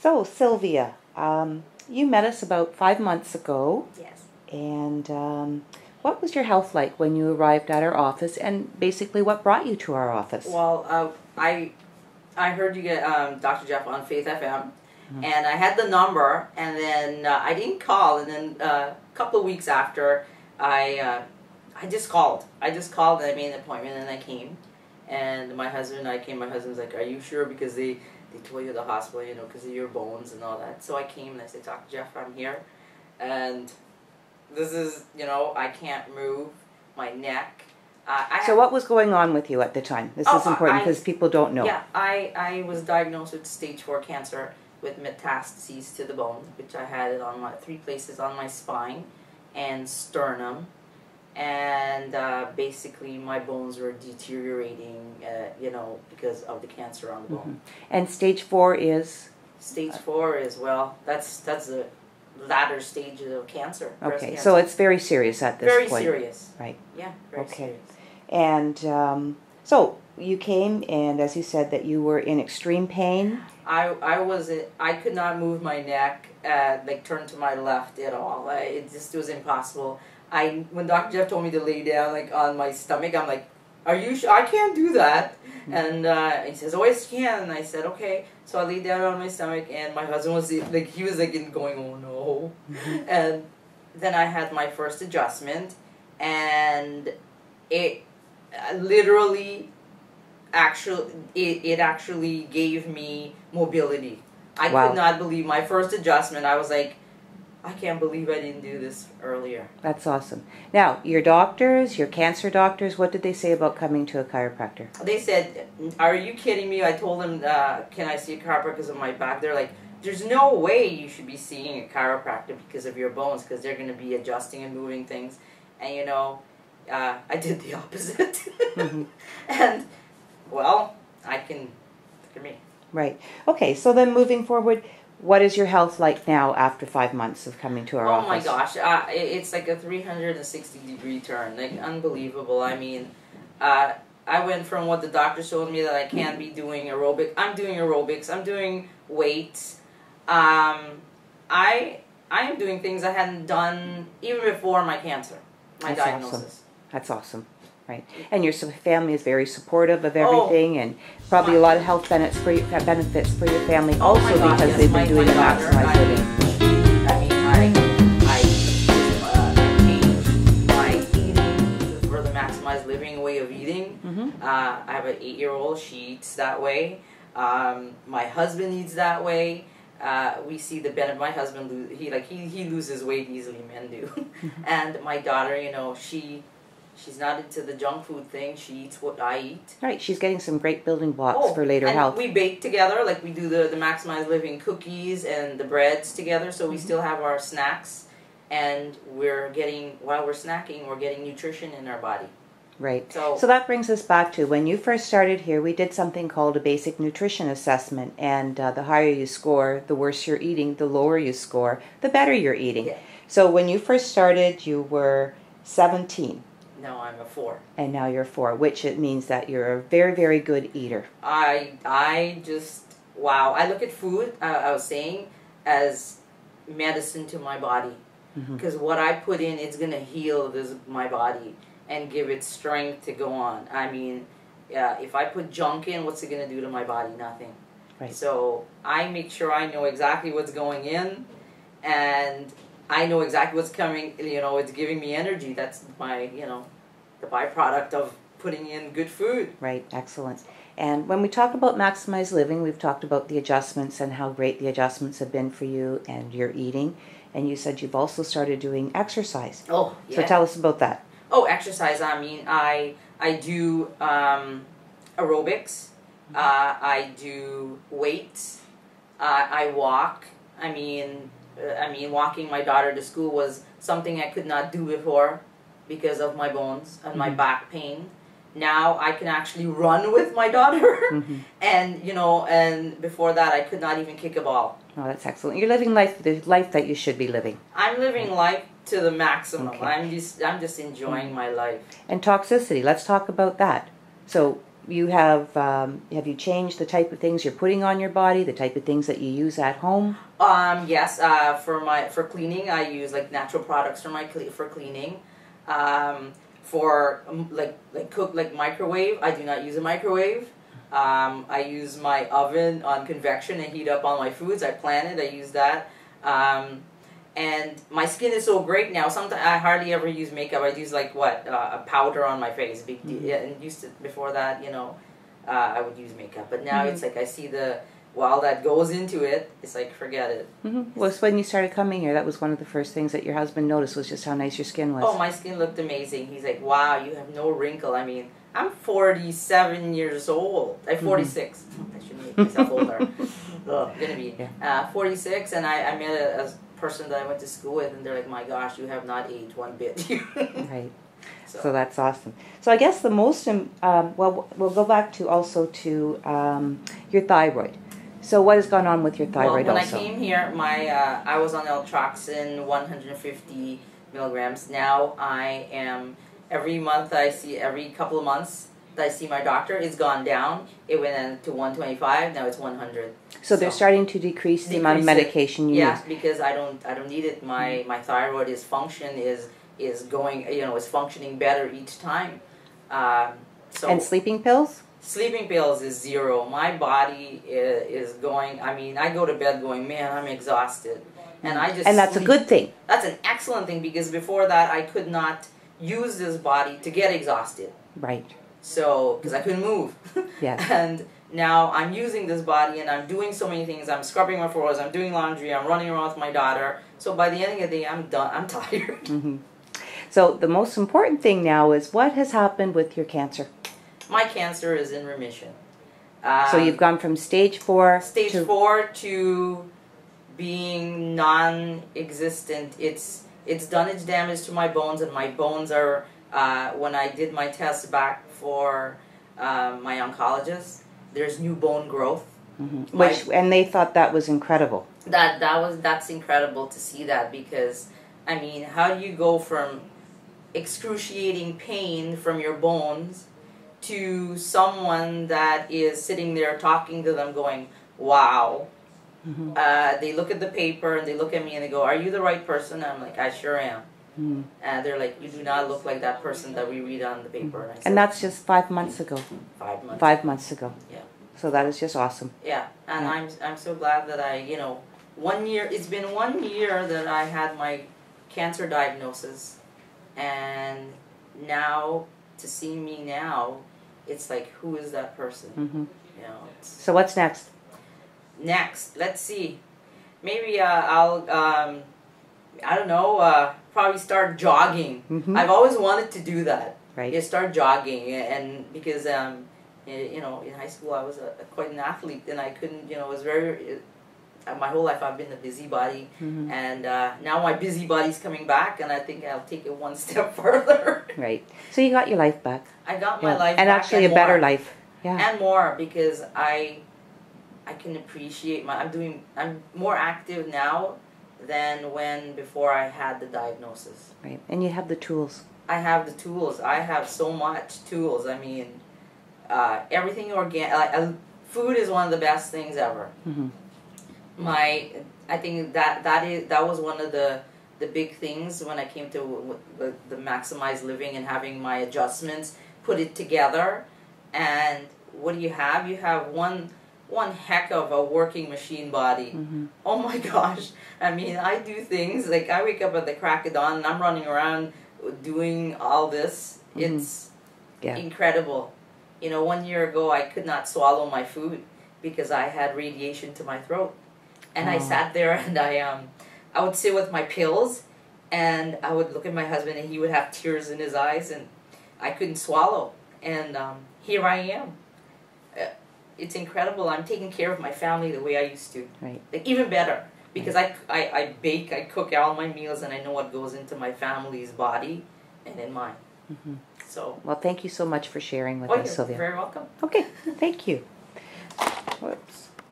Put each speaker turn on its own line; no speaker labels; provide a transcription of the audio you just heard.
So, Sylvia, you met us about 5 months ago.
Yes.
And what was your health like when you arrived at our office, and basically what brought you to our office?
Well, I heard you get Dr. Jeff on Faith FM, and I had the number, and then I didn't call, and then a couple of weeks after, I just called. I just called, and I made an appointment, and I came. And my husband and I came. My husband's like, "Are you sure?" Because they told you at the hospital, you know, because of your bones and all that. So I came, and I said, "Dr. Jeff, I'm here, and this is, you know, I can't move my neck."
So what was going on with you at the time? This is important because people don't know.
Yeah, I was diagnosed with stage 4 cancer with metastases to the bone, which I had it on 3 places on my spine and sternum. And basically my bones were deteriorating, you know, because of the cancer on the bone.
And stage 4 is?
Stage 4 is, well, that's the latter stages of cancer.
Okay,
cancer.
So it's very serious at this point.
Very serious.
Right.
Yeah, very serious.
And so you came, and as you said that you were in extreme pain.
I could not move my neck, like turn to my left at all. It was impossible. When Dr. Jeff told me to lay down like on my stomach, I'm like, "Are you sure? I can't do that." And he says, "Oh, yes, you can." And I said, "Okay." So I laid down on my stomach, and my husband was like, he was like going, "Oh no." And then I had my first adjustment, and it literally actually gave me mobility. I could not believe my first adjustment. I was like, I can't believe I didn't do this earlier.
That's awesome. Now, your doctors, your cancer doctors, what did they say about coming to a chiropractor?
They said, "Are you kidding me?" I told them, "Can I see a chiropractor because of my back?" They're like, "There's no way you should be seeing a chiropractor because of your bones, because they're going to be adjusting and moving things." And you know, I did the opposite. And, well, look at me.
Right. Okay, so then moving forward, what is your health like now after 5 months of coming to our office?
Oh my gosh, it's like a 360-degree turn, like unbelievable. I mean, I went from what the doctor showed me that I can't be doing aerobic. I'm doing aerobics. I'm doing weights. I am doing things I hadn't done even before my cancer, my diagnosis.
Awesome. That's awesome. Right, and your family is very supportive of everything, and probably a lot of health benefits for your family also because they've been doing the maximized living.
I mean, I changed my eating for the maximized living way of eating. I have an 8-year-old; she eats that way. My husband eats that way. We see the benefit. My husband he loses weight easily. Men do, and my daughter, you know, She's not into the junk food thing. She eats what I eat.
Right. She's getting some great building blocks for later health.
We bake together. Like we do the Maximized Living cookies and the breads together. So we still have our snacks. And while we're snacking, we're getting nutrition in our body.
Right. So that brings us back to when you first started here, we did something called a basic nutrition assessment. And the higher you score, the worse you're eating. The lower you score, the better you're eating.
Yeah.
So when you first started, you were 17.
No, I'm a 4.
And now you're 4, which it means that you're a very, very good eater.
I just, wow. I look at food, I was saying, as medicine to my body. Because what I put in, it's going to heal my body and give it strength to go on. I mean, if I put junk in, what's it going to do to my body? Nothing.
Right.
So I make sure I know exactly what's going in, and I know exactly what's coming. You know, it's giving me energy. That's my, you know, the byproduct of putting in good food.
Right, excellent. And when we talk about maximized living, we've talked about the adjustments and how great the adjustments have been for you and your eating. And you said you've also started doing exercise.
Oh, yeah.
So tell us about that.
Oh, exercise. I mean, I do aerobics. I do weights. I walk. I mean, walking my daughter to school was something I could not do before because of my bones and my back pain. Now I can actually run with my daughter, and you know, and before that I could not even kick a ball.
Oh, that's excellent. You're living the life that you should be living.
I'm living life to the maximum.
Okay.
I'm just enjoying my life.
And toxicity. Let's talk about that. So you have you changed the type of things you're putting on your body, the type of things that you use at home?
Yes. For cleaning, I use like natural products for cleaning. For microwave, I do not use a microwave. I use my oven on convection and heat up all my foods. I plan it. I use that. And my skin is so great now. Sometimes I hardly ever use makeup. I use like a powder on my face. And used to before that, I would use makeup. But now it's like I see while that goes into it, it's like forget it.
Well, so when you started coming here, that was one of the first things that your husband noticed was just how nice your skin was.
Oh, my skin looked amazing. He's like, wow, you have no wrinkle. I mean, I'm 47 years old. I'm 46. I should make myself older. Gonna be 46, and I met a person that I went to school with, and they're like, my gosh, you have not aged one bit.
Right. So that's awesome. So I guess the most, well, we'll go back to also to your thyroid. So what has gone on with your thyroid
when
also?
I came here, I was on L-Troxin 150 milligrams. Now I am, every couple of months that I see my doctor, it's gone down. It went to 125, now it's 100.
So they're starting to decrease the amount of medication you use.
Yes, because I don't need it. My thyroid is going, is functioning better each time.
And sleeping pills?
Sleeping pills is zero. My body is going, I mean, I go to bed going, man, I'm exhausted. And
that's a good thing.
That's an excellent thing, because before that I could not use this body to get exhausted.
Right.
So, because I couldn't move.
Yeah.
And now I'm using this body and I'm doing so many things. I'm scrubbing my floors, I'm doing laundry, I'm running around with my daughter. So by the end of the day, I'm done. I'm tired.
So the most important thing now is what has happened with your cancer?
My cancer is in remission.
So you've gone from stage 4
to being non-existent. It's done its damage to my bones, and my bones are, when I did my test back for my oncologist, there's new bone growth.
And they thought that was incredible.
That's incredible to see that, because I mean, how do you go from excruciating pain from your bones to someone that is sitting there talking to them going, wow. They look at the paper and they look at me and they go, are you the right person? And I'm like, I sure am. And they're like, you do not look like that person that we read on the paper. And I said,
and that's just 5 months ago.
5 months.
5 months ago.
Yeah.
So that is just awesome.
Yeah, and I'm so glad that it's been 1 year that I had my cancer diagnosis, and now to see me now, it's like, who is that person?
So what's next?
Next, let's see. Maybe I'll I don't know, probably start jogging. I've always wanted to do that.
Right.
Yeah, start jogging, and because in high school I was quite an athlete, and I couldn't, it was very. My whole life I've been a busybody, and now my busybody's coming back, and I think I'll take it one step further.
Right. So you got your life back.
I got my life
and
back,
actually a better life. Yeah.
And more, because I can appreciate I'm more active now than before I had the diagnosis.
Right. And you have the tools. I
have the tools. I have so much tools. I mean, everything organic. Food is one of the best things ever. I think that was one of the big things when I came to the maximized living and having my adjustments, put it together, and what do you have? You have one heck of a working machine body. Oh my gosh. I mean, I do things like I wake up at the crack of dawn and I'm running around doing all this. It's incredible. 1 year ago I could not swallow my food because I had radiation to my throat. And I sat there and I would sit with my pills, and I would look at my husband and he would have tears in his eyes, and I couldn't swallow. And here I am. It's incredible. I'm taking care of my family the way I used to.
Right.
Like, even better, because I bake, I cook all my meals, and I know what goes into my family's body and in mine. So.
Well, thank you so much for sharing with us, Sylvia.
You're very welcome.
Okay, thank you. Whoops.